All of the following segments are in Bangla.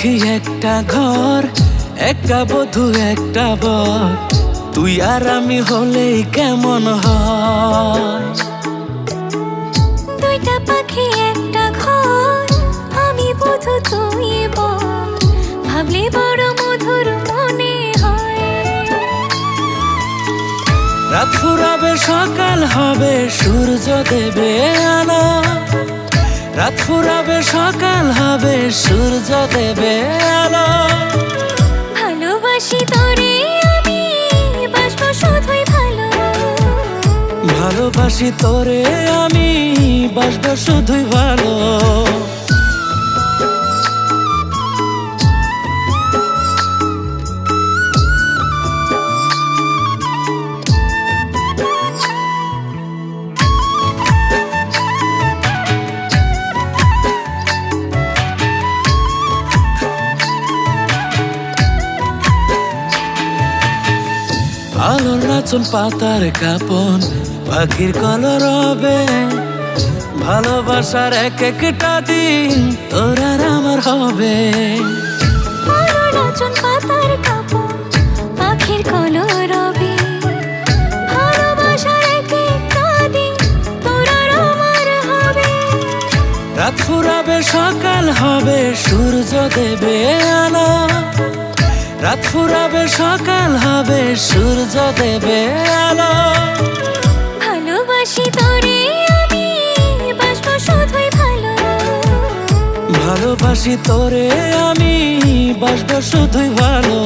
পাখি একটা ঘর, একটা বধূ একটা বর, তুই আর আমি হলেই কেমন হয়। দুইটা পাখি একটা ঘর, আমি বধূ তুই বর, ভাবলে বড় মধুর মনে হয়। রাত ফুরাবে সকাল হবে সূর্য দেবে আলো, রাত ফুরাবে সকাল হবে সূর্য দেবে আলো। ভালোবাসি তোরে আমি, বাসবো শুধুই ভালো। ভালোবাসি তোরে আমি, বাসবো শুধুই ভালো। আলোর নাচন পাতার কাপন, পাখির কলর হবে, ভালোবাসার এক একটা দিন তোর আর আমার হবে। আলোর নাচন পাতার কাপন, পাখির কলর হবে, ভালোবাসার এক একটা দিন তোর আর আমার হবে। রাত ফুরাবে সকাল হবে সূর্য দেবে আলো, রাত ফুরাবে সকাল হবে সূর্য দেবে আলো। ভালোবাসি তোরে আমি, বাসবো শুধুই ভালো। ভালোবাসি তোরে আমি, বাসবো শুধুই ভালো।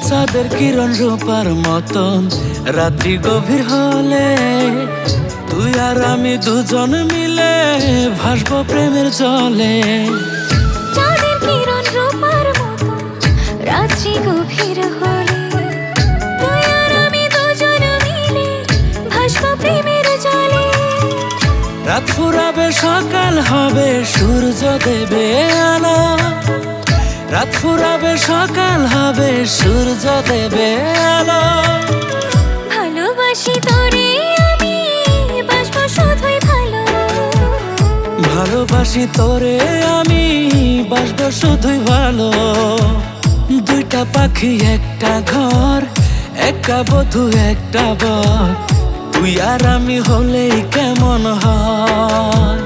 চাঁদের কিরণ রূপার মতন রাত্রি গভীর হলে, তুই আর আমি দুজন মিলে ভাসবো প্রেমের জলে। চাঁদের কিরণ রূপার মতো রাত্রি গভীর হলে, তুই আর আমি দুজন মিলে ভাসবো প্রেমের জলে। রাত ফুরাবে সকাল হবে সূর্য দেবে আলো, রাত ফুরাবে সকাল হবে সূর্য দেবে আলো। ভালোবাসি তোরে আমি, বাসবো শুধুই ভালো। ভালোবাসি তোরে আমি, বাসবো শুধুই ভালো। দুইটা পাখি একটা ঘর, একটা বধূ একটা বর, তুই আর আমি হলেই কেমন হয়।